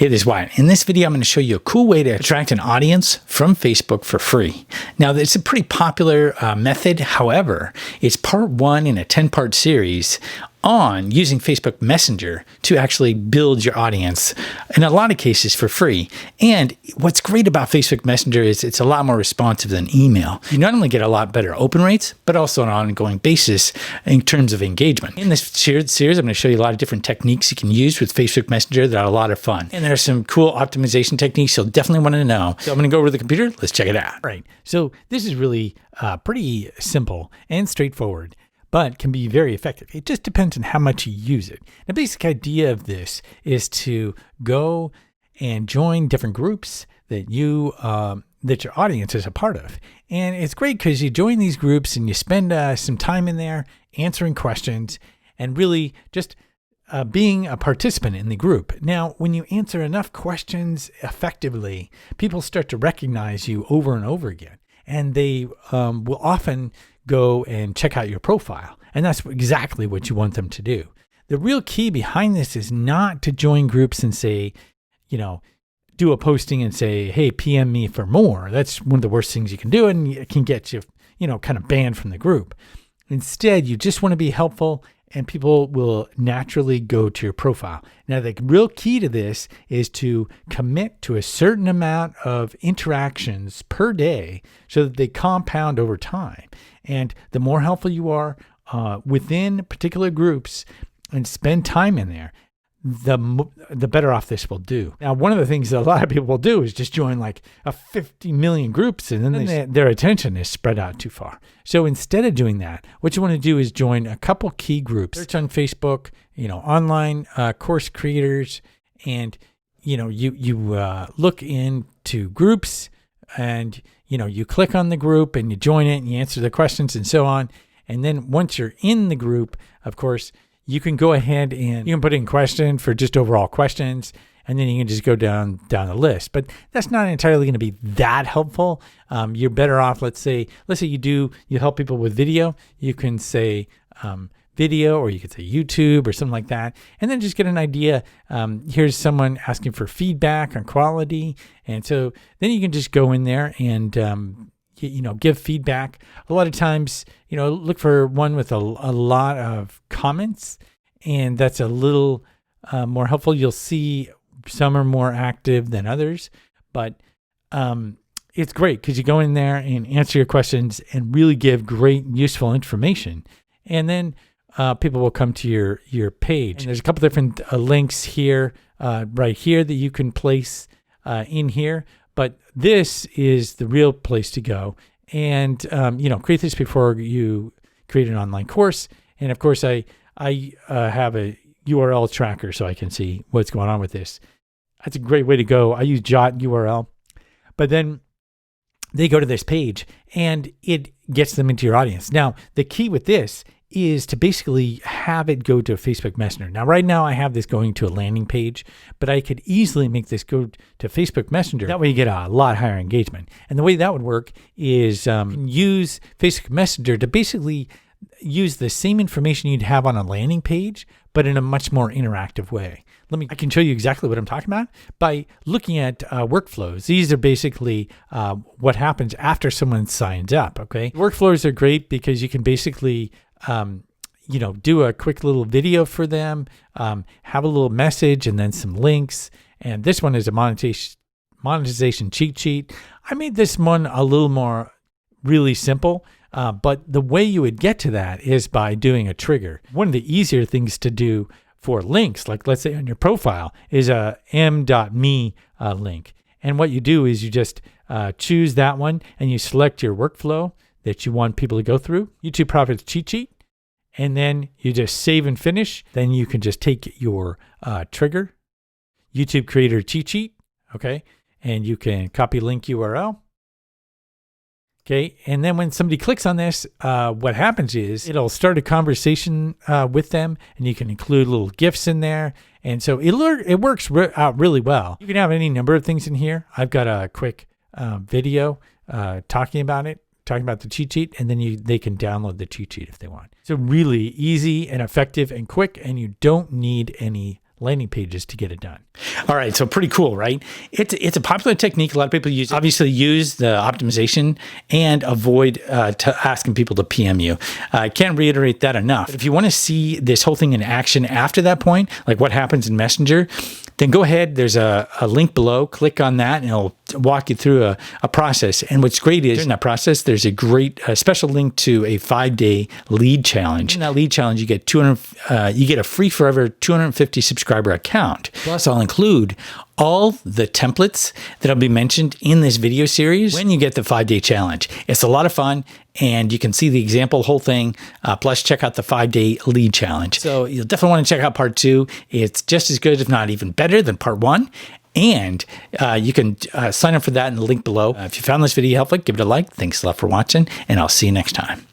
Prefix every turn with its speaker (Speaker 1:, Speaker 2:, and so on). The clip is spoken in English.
Speaker 1: Hey, this is Wyatt. In this video, I'm going to show you a cool way to attract an audience from Facebook for free. Now, it's a pretty popular method. However, it's part one in a 10-part series on using Facebook Messenger to actually build your audience, in a lot of cases for free. And what's great about Facebook Messenger is it's a lot more responsive than email. You not only get a lot better open rates, but also on an ongoing basis in terms of engagement. In this series, I'm going to show you a lot of different techniques you can use with Facebook Messenger that are a lot of fun. And there are some cool optimization techniques you'll definitely want to know. So I'm going to go over to the computer. Let's check it out.
Speaker 2: Right. So this is really pretty simple and straightforward, but can be very effective. It just depends on how much you use it. The basic idea of this is to go and join different groups that that your audience is a part of. And it's great because you join these groups and you spend some time in there answering questions and really just being a participant in the group. Now, when you answer enough questions effectively, people start to recognize you over and over again. And they will often go and check out your profile. And that's exactly what you want them to do. The real key behind this is not to join groups and say, do a posting and say, hey, PM me for more. That's one of the worst things you can do, and it can get you, kind of banned from the group. Instead, you just want to be helpful, and people will naturally go to your profile. Now, the real key to this is to commit to a certain amount of interactions per day so that they compound over time. And the more helpful you are within particular groups and spend time in there, the better off this will do. Now, one of the things that a lot of people will do is just join like 50 million groups, and then their attention is spread out too far. So instead of doing that, what you want to do is join a couple key groups. Search on Facebook, online course creators, and you look into groups, and you click on the group and you join it and you answer the questions and so on. And then once you're in the group, of course, you can go ahead and you can put in questions for just overall questions, and then you can just go down the list. But that's not entirely going to be that helpful. You're better off, let's say you help people with video. You can say video, or you could say YouTube or something like that, and then just get an idea. Here's someone asking for feedback on quality, and so then you can just go in there and give feedback. A lot of times, look for one with a lot of comments, and that's a little more helpful. You'll see some are more active than others, but it's great because you go in there and answer your questions and really give great, useful information. And then people will come to your page. And there's a couple different links here, right here, that you can place in here. But this is the real place to go, and create this before you create an online course. And of course, I have a URL tracker so I can see what's going on with this. That's a great way to go. I use Jot URL, but then they go to this page and it gets them into your audience. Now, the key with this is to basically have it go to Facebook Messenger. Now, right now I have this going to a landing page, but I could easily make this go to Facebook Messenger. That way you get a lot higher engagement. And the way that would work is use Facebook Messenger to basically use the same information you'd have on a landing page, but in a much more interactive way. I can show you exactly what I'm talking about by looking at workflows. These are basically what happens after someone signs up, okay? Workflows are great because you can basically do a quick little video for them, have a little message and then some links. And this one is a monetization cheat sheet. I made this one a little more really simple, but the way you would get to that is by doing a trigger. One of the easier things to do for links, like let's say on your profile, is a m.me link. And what you do is you just choose that one and you select your workflow that you want people to go through, YouTube Profits Cheat Sheet, and then you just save and finish. Then you can just take your trigger, YouTube Creator Cheat Sheet, okay, and you can copy link URL, okay, and then when somebody clicks on this, what happens is it'll start a conversation with them, and you can include little GIFs in there, and so it works out really well. You can have any number of things in here. I've got a quick video talking about the cheat sheet, and then they can download the cheat sheet if they want. So really easy and effective and quick, and you don't need any landing pages to get it done.
Speaker 1: All right, so pretty cool, right? It's a popular technique. A lot of people use it. Obviously, use the optimization and avoid asking people to PM you. I can't reiterate that enough. But if you want to see this whole thing in action after that point, like what happens in Messenger, then go ahead. There's a link below. Click on that, and it'll walk you through a process. And what's great is during that process, there's a great special link to a 5-day lead challenge. In that lead challenge, you get a free forever 250 subscriber account. Plus, I'll include all the templates that'll be mentioned in this video series when you get the 5-day challenge. It's a lot of fun, and you can see the example, whole thing, plus check out the 5-day lead challenge. So you'll definitely want to check out part 2. It's just as good, if not even better, than part 1. And you can sign up for that in the link below. If you found this video helpful, give it a like. Thanks a lot for watching, and I'll see you next time.